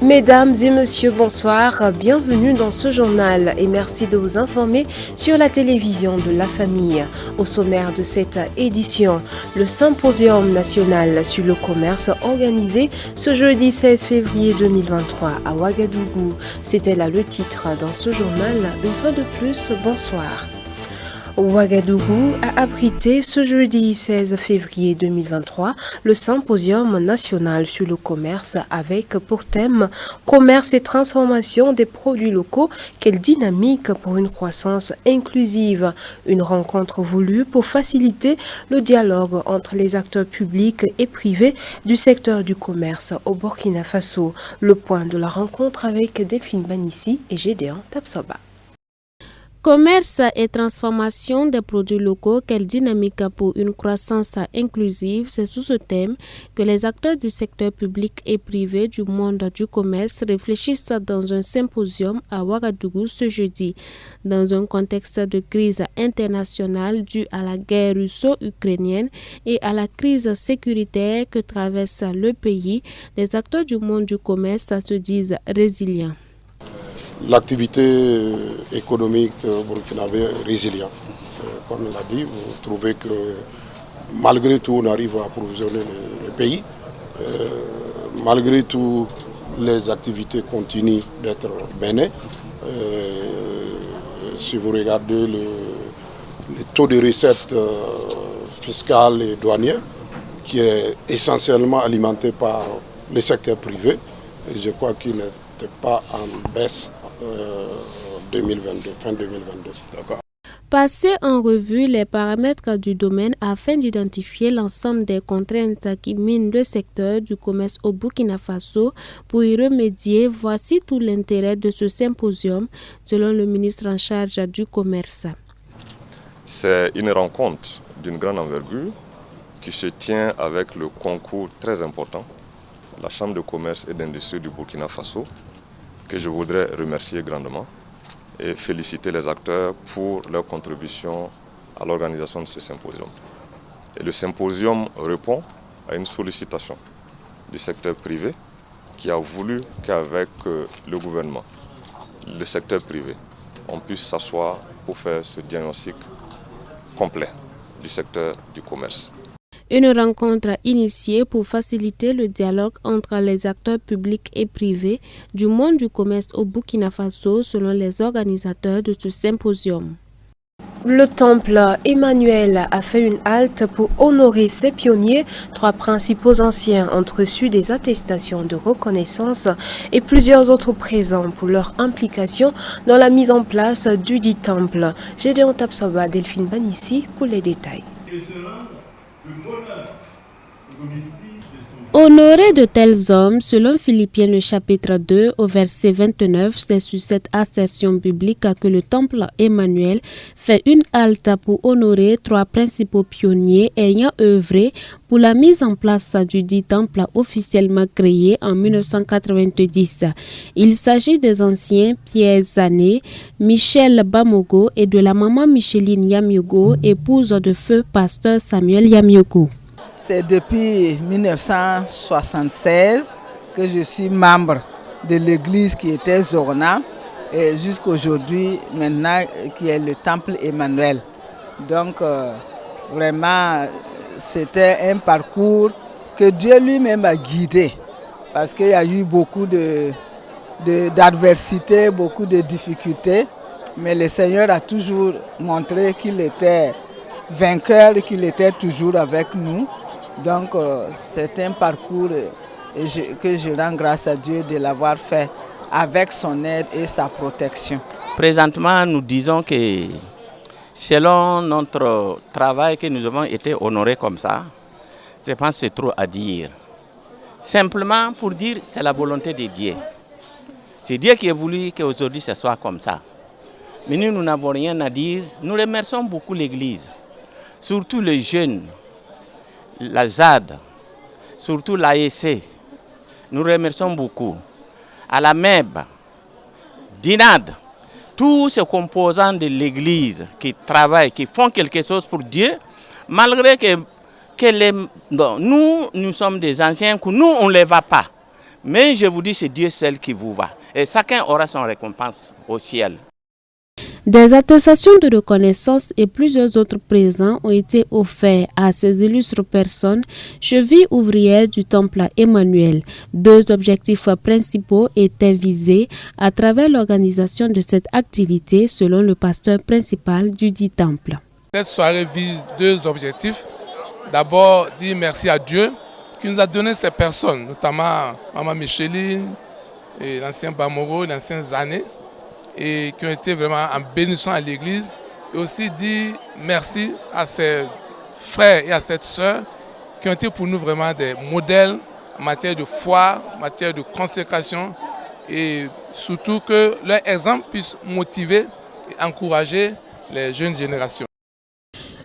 Mesdames et messieurs, bonsoir, bienvenue dans ce journal et merci de vous informer sur la télévision de la famille. Au sommaire de cette édition, le symposium national sur le commerce organisé ce jeudi 16 février 2023 à Ouagadougou. C'était là le titre dans ce journal. Une fois de plus, bonsoir. Ouagadougou a abrité ce jeudi 16 février 2023 le symposium national sur le commerce avec pour thème « Commerce et transformation des produits locaux, quelle dynamique pour une croissance inclusive ». Une rencontre voulue pour faciliter le dialogue entre les acteurs publics et privés du secteur du commerce au Burkina Faso. Le point de la rencontre avec Delphine Banissi et Gédéon Tapsoba. Commerce et transformation des produits locaux, quelle dynamique pour une croissance inclusive, c'est sous ce thème que les acteurs du secteur public et privé du monde du commerce réfléchissent dans un symposium à Ouagadougou ce jeudi. Dans un contexte de crise internationale due à la guerre russo-ukrainienne et à la crise sécuritaire que traverse le pays, les acteurs du monde du commerce se disent résilients. L'activité économique burkinabé est résiliente. Comme on l'a dit, vous trouvez que malgré tout, on arrive à approvisionner le pays. Malgré tout, les activités continuent d'être menées. Si vous regardez le taux de recettes fiscales et douanières, qui est essentiellement alimenté par le secteur privé, et je crois qu'il n'était pas en baisse 2022, fin 2022. D'accord. Passer en revue les paramètres du domaine afin d'identifier l'ensemble des contraintes qui minent le secteur du commerce au Burkina Faso pour y remédier, voici tout l'intérêt de ce symposium, selon le ministre en charge du commerce. C'est une rencontre d'une grande envergure qui se tient avec le concours très important de la Chambre de commerce et d'industrie du Burkina Faso, que je voudrais remercier grandement et féliciter les acteurs pour leur contribution à l'organisation de ce symposium. Et le symposium répond à une sollicitation du secteur privé qui a voulu qu'avec le gouvernement, le secteur privé, on puisse s'asseoir pour faire ce diagnostic complet du secteur du commerce. Une rencontre initiée pour faciliter le dialogue entre les acteurs publics et privés du monde du commerce au Burkina Faso selon les organisateurs de ce symposium. Le temple Emmanuel a fait une halte pour honorer ses pionniers. 3 principaux anciens ont reçu des attestations de reconnaissance et plusieurs autres présents pour leur implication dans la mise en place du dit temple. Gédéon Tapsoba, Delphine Banissi pour les détails. Honorer de tels hommes, selon Philippiens le chapitre 2 au verset 29, c'est sur cette assertion biblique que le temple Emmanuel fait une halte pour honorer 3 principaux pionniers ayant œuvré pour la mise en place du dit temple officiellement créé en 1990. Il s'agit des anciens Pierre Zané, Michel Bamogo et de la maman Micheline Yamiogo, épouse de feu pasteur Samuel Yamiogo. C'est depuis 1976 que je suis membre de l'église qui était Zorna et jusqu'aujourd'hui maintenant qui est le temple Emmanuel. Donc vraiment c'était un parcours que Dieu lui-même a guidé parce qu'il y a eu beaucoup d'adversité, beaucoup de difficultés, mais le Seigneur a toujours montré qu'il était vainqueur et qu'il était toujours avec nous. Donc c'est un parcours que je rends grâce à Dieu de l'avoir fait avec son aide et sa protection. Présentement, nous disons que selon notre travail que nous avons été honorés comme ça, je pense que c'est trop à dire. Simplement pour dire que c'est la volonté de Dieu. C'est Dieu qui a voulu qu'aujourd'hui ce soit comme ça. Mais nous n'avons rien à dire. Nous remercions beaucoup l'Église, surtout les jeunes. La ZAD, surtout l'AEC, nous remercions beaucoup. À la MEB, DINAD, tous ces composants de l'Église qui travaillent, qui font quelque chose pour Dieu, malgré que nous sommes des anciens, que nous, on ne les va pas. Mais je vous dis, c'est Dieu seul qui vous va. Et chacun aura son récompense au ciel. Des attestations de reconnaissance et plusieurs autres présents ont été offerts à ces illustres personnes, chevilles ouvrières du temple Emmanuel. 2 objectifs principaux étaient visés à travers l'organisation de cette activité, selon le pasteur principal du dit temple. Cette soirée vise 2 objectifs. D'abord, dire merci à Dieu qui nous a donné ces personnes, notamment Maman Micheline, et l'ancien Bamoro, l'ancien Zané, et qui ont été vraiment en bénédiction à l'église. Et aussi dire merci à ces frères et à cette sœur qui ont été pour nous vraiment des modèles en matière de foi, en matière de consécration, et surtout que leur exemple puisse motiver et encourager les jeunes générations.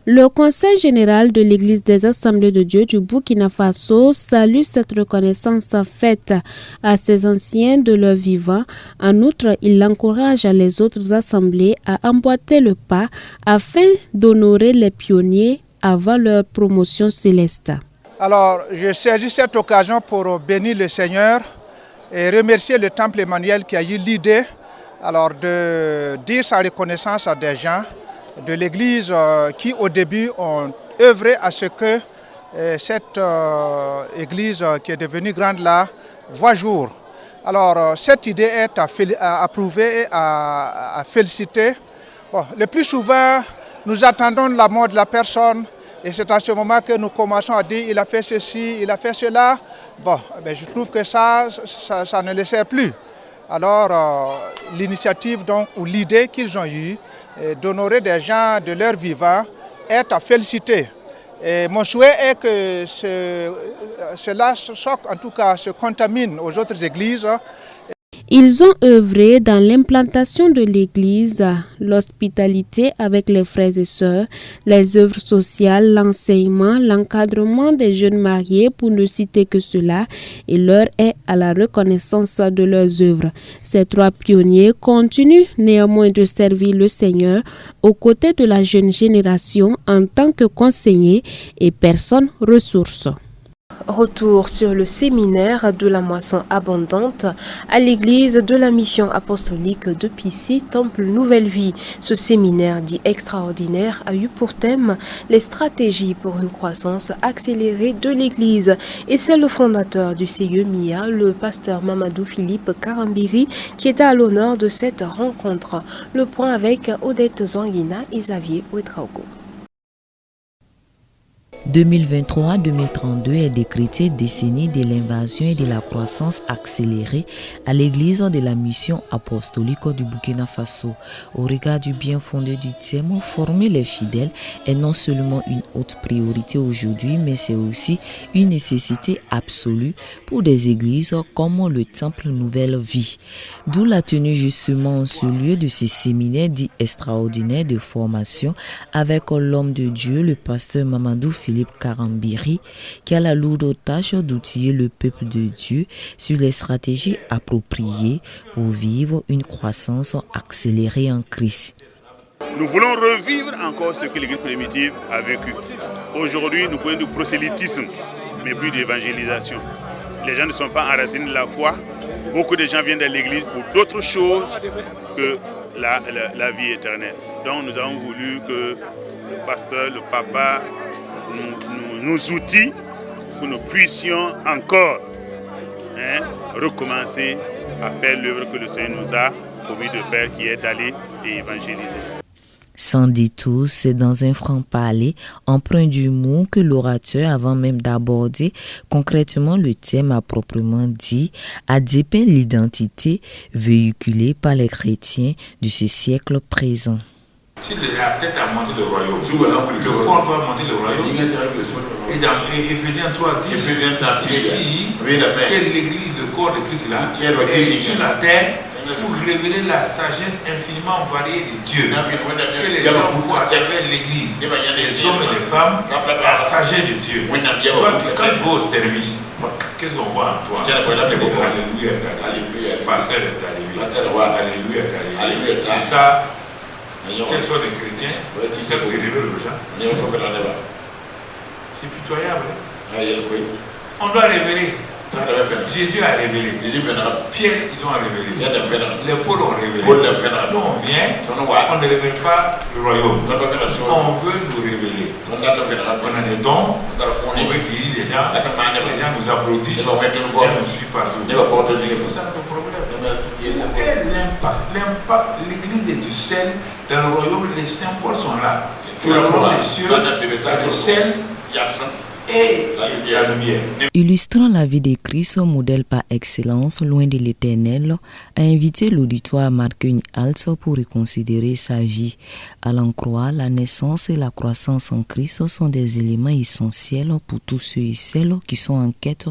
Le Conseil général de l'Église des Assemblées de Dieu du Burkina Faso salue cette reconnaissance faite à ces anciens de leur vivant. En outre, il encourage les autres assemblées à emboîter le pas afin d'honorer les pionniers avant leur promotion céleste. Alors, je saisis cette occasion pour bénir le Seigneur et remercier le Temple Emmanuel qui a eu l'idée de dire sa reconnaissance à des gens de l'Église qui au début ont œuvré à ce que cette Église qui est devenue grande là voit jour. Alors cette idée est à approuver et à féliciter. Bon, le plus souvent, nous attendons la mort de la personne et c'est à ce moment que nous commençons à dire il a fait ceci, il a fait cela. Bon, mais je trouve que ça ne le sert plus. Alors l'initiative donc ou l'idée qu'ils ont eue d'honorer des gens de leur vivant est à féliciter. Et mon souhait est que cela en tout cas se contamine aux autres églises. Ils ont œuvré dans l'implantation de l'Église, l'hospitalité avec les frères et sœurs, les œuvres sociales, l'enseignement, l'encadrement des jeunes mariés, pour ne citer que cela, et l'heure est à la reconnaissance de leurs œuvres. Ces 3 pionniers continuent néanmoins de servir le Seigneur aux côtés de la jeune génération en tant que conseillers et personnes ressources. Retour sur le séminaire de la moisson abondante à l'église de la mission apostolique de Pissy, Temple Nouvelle Vie. Ce séminaire dit extraordinaire a eu pour thème les stratégies pour une croissance accélérée de l'église. Et c'est le fondateur du CIE-MIA, le pasteur Mamadou Philippe Karambiri, qui était à l'honneur de cette rencontre. Le point avec Odette Zouanguina et Xavier Ouetraogo. 2023-2032 est décrétée décennie de l'invasion et de la croissance accélérée à l'église de la mission apostolique du Burkina Faso. Au regard du bien fondé du thème, former les fidèles est non seulement une haute priorité aujourd'hui, mais c'est aussi une nécessité absolue pour des églises comme le Temple Nouvelle Vie. D'où la tenue justement en ce lieu de ce séminaire dit extraordinaire de formation avec l'homme de Dieu, le pasteur Mamadou Philippe Karambiri, qui a la lourde tâche d'outiller le peuple de Dieu sur les stratégies appropriées pour vivre une croissance accélérée en Christ. Nous voulons revivre encore ce que l'Église primitive a vécu. Aujourd'hui, nous prenons du prosélytisme, mais plus d'évangélisation. Les gens ne sont pas enracinés de la foi. Beaucoup de gens viennent de l'Église pour d'autres choses que la vie éternelle. Donc nous avons voulu que le pasteur, le papa, nous outille pour que nous puissions encore recommencer à faire l'œuvre que le Seigneur nous a promis de faire, qui est d'aller et évangéliser. Sans détour, c'est dans un franc-parler empreint d'humour que l'orateur, avant même d'aborder concrètement le thème à proprement dit, a dépeint l'identité véhiculée par les chrétiens de ce siècle présent. Si la tête a monté le royaume, le corps doit monter le royaume. Et dans Éphésiens 3:10, il est dit que l'Église, le corps de Christ là, est sur la terre pour révéler la sagesse infiniment variée de Dieu. Que les gens voient à travers l'Église, les hommes et les femmes, la sagesse de Dieu. Toi, quand tu vas au service, qu'est-ce qu'on voit en toi? Alléluia est arrivé. Pasteur est arrivé. Alléluia est arrivé. C'est ça. Quels sont les chrétiens qui savent se révéler aux gens? C'est pitoyable. On doit révéler. Jésus a révélé. Pierre, ils ont révélé. Les Paul ont révélé. Nous, on vient, on ne révèle pas le royaume. On veut nous révéler. On a des dons, on veut guérir des gens. Les gens nous applaudissent. Les gens nous suivent partout. C'est ça notre problème. Et l'impact, l'église est du sel. Dans le royaume, les symboles sont là. Dans le royaume des cieux, le sel et la lumière. Illustrant la vie de Christ, modèle par excellence, loin de l'Éternel, a invité l'auditoire à marquer une halte pour reconsidérer sa vie. À l'en croire, la naissance et la croissance en Christ sont des éléments essentiels pour tous ceux et celles qui sont en quête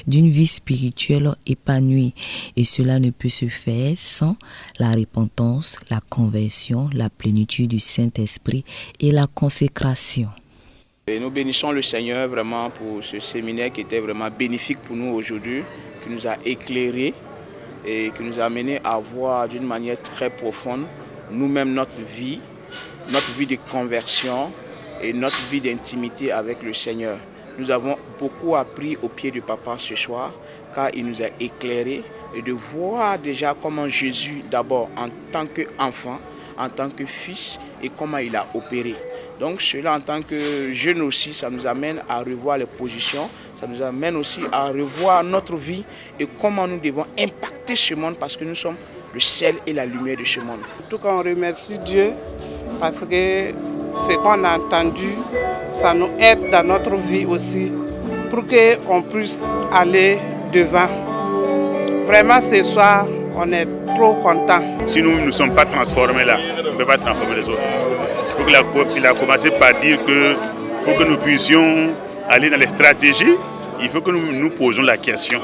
d'une vie spirituelle épanouie. Et cela ne peut se faire sans la repentance, la conversion, la plénitude du Saint-Esprit et la consécration. Et nous bénissons le Seigneur vraiment pour ce séminaire qui était vraiment bénéfique pour nous aujourd'hui, qui nous a éclairés et qui nous a amené à voir d'une manière très profonde nous-mêmes notre vie de conversion et notre vie d'intimité avec le Seigneur. Nous avons beaucoup appris au pied du Papa ce soir car il nous a éclairés et de voir déjà comment Jésus d'abord en tant qu'enfant, en tant que fils et comment il a opéré. Donc cela en tant que jeunes aussi, ça nous amène à revoir les positions, ça nous amène aussi à revoir notre vie et comment nous devons impacter ce monde parce que nous sommes le sel et la lumière de ce monde. En tout cas, on remercie Dieu parce que ce qu'on a entendu, ça nous aide dans notre vie aussi pour qu'on puisse aller devant. Vraiment ce soir, on est trop contents. Si nous ne sommes pas transformés là, on ne peut pas transformer les autres. Il a commencé par dire que pour que nous puissions aller dans les stratégies, il faut que nous posions la question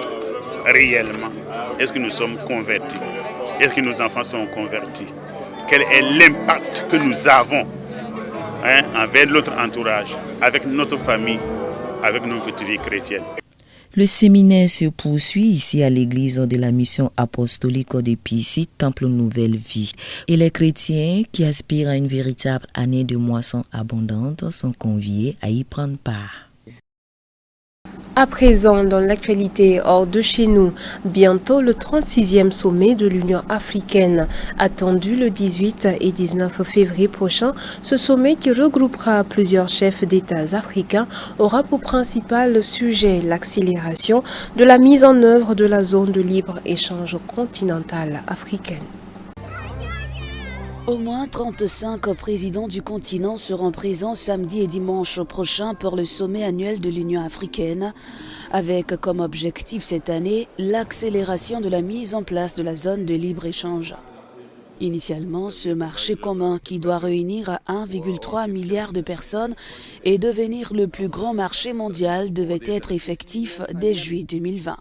réellement. Est-ce que nous sommes convertis? Est-ce que nos enfants sont convertis? Quel est l'impact que nous avons envers notre entourage, avec notre famille, avec nos vies chrétiennes? Le séminaire se poursuit ici à l'église de la mission apostolique de Pissi, Temple Nouvelle Vie. Et les chrétiens qui aspirent à une véritable année de moisson abondante sont conviés à y prendre part. À présent, dans l'actualité hors de chez nous, bientôt le 36e sommet de l'Union africaine, attendu le 18 et 19 février prochain. Ce sommet qui regroupera plusieurs chefs d'État africains aura pour principal sujet l'accélération de la mise en œuvre de la zone de libre-échange continentale africaine. Au moins 35 présidents du continent seront présents samedi et dimanche prochain pour le sommet annuel de l'Union africaine, avec comme objectif cette année l'accélération de la mise en place de la zone de libre-échange. Initialement, ce marché commun qui doit réunir 1,3 milliard de personnes et devenir le plus grand marché mondial devait être effectif dès juillet 2020.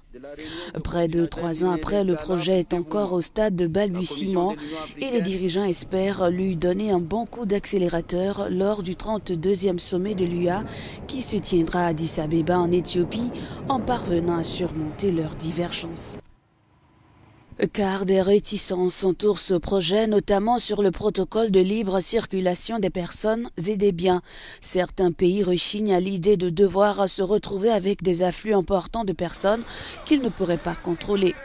Près de 3 ans après, le projet est encore au stade de balbutiement et les dirigeants espèrent lui donner un bon coup d'accélérateur lors du 32e sommet de l'UA qui se tiendra à Addis Abeba en Éthiopie en parvenant à surmonter leurs divergences. Car des réticences entourent ce projet, notamment sur le protocole de libre circulation des personnes et des biens. Certains pays rechignent à l'idée de devoir se retrouver avec des afflux importants de personnes qu'ils ne pourraient pas contrôler.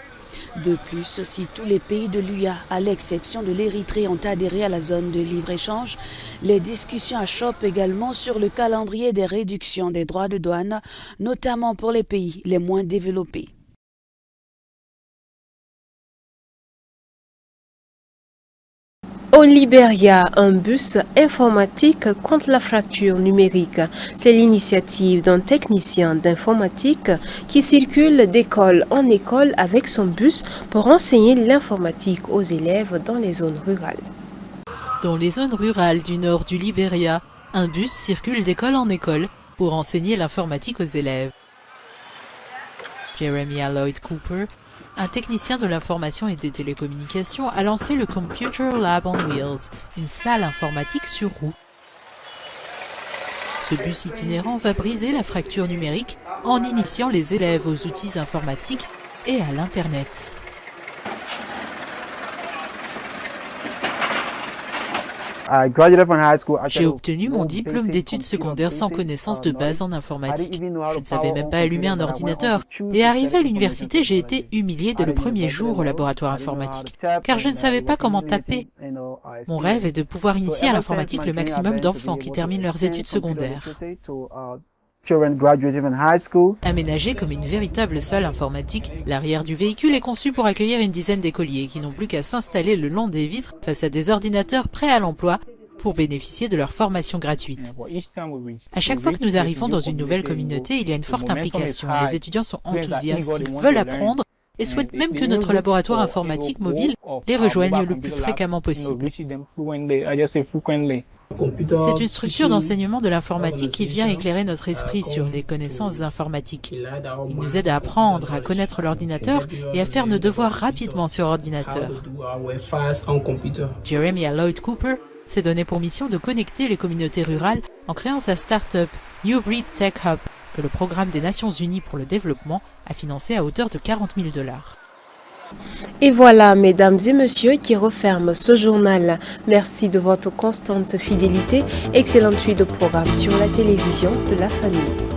De plus, si tous les pays de l'UA, à l'exception de l'Érythrée, ont adhéré à la zone de libre-échange, les discussions achoppent également sur le calendrier des réductions des droits de douane, notamment pour les pays les moins développés. Au Libéria, un bus informatique contre la fracture numérique. C'est l'initiative d'un technicien d'informatique qui circule d'école en école avec son bus pour enseigner l'informatique aux élèves dans les zones rurales. Dans les zones rurales du nord du Libéria, un bus circule d'école en école pour enseigner l'informatique aux élèves. Jeremy Lloyd Cooper, un technicien de l'information et des télécommunications, a lancé le Computer Lab on Wheels, une salle informatique sur roues. Ce bus itinérant va briser la fracture numérique en initiant les élèves aux outils informatiques et à l'Internet. J'ai obtenu mon diplôme d'études secondaires sans connaissance de base en informatique. Je ne savais même pas allumer un ordinateur. Et arrivé à l'université, j'ai été humilié dès le premier jour au laboratoire informatique, car je ne savais pas comment taper. Mon rêve est de pouvoir initier à l'informatique le maximum d'enfants qui terminent leurs études secondaires. Aménagé comme une véritable salle informatique, l'arrière du véhicule est conçu pour accueillir une dizaine d'écoliers qui n'ont plus qu'à s'installer le long des vitres face à des ordinateurs prêts à l'emploi pour bénéficier de leur formation gratuite. À chaque fois que nous arrivons dans une nouvelle communauté, il y a une forte implication. Les étudiants sont enthousiastes, ils veulent apprendre et souhaitent même que notre laboratoire informatique mobile les rejoigne le plus fréquemment possible. C'est une structure d'enseignement de l'informatique qui vient éclairer notre esprit sur les connaissances informatiques. Il nous aide à apprendre, à connaître l'ordinateur et à faire nos devoirs rapidement sur ordinateur. Jeremiah Lloyd Cooper s'est donné pour mission de connecter les communautés rurales en créant sa start-up New Breed Tech Hub, que le programme des Nations Unies pour le développement a financé à hauteur de $40 000. Et voilà, mesdames et messieurs, qui referme ce journal. Merci de votre constante fidélité. Excellente suite de programme sur la télévision de la famille.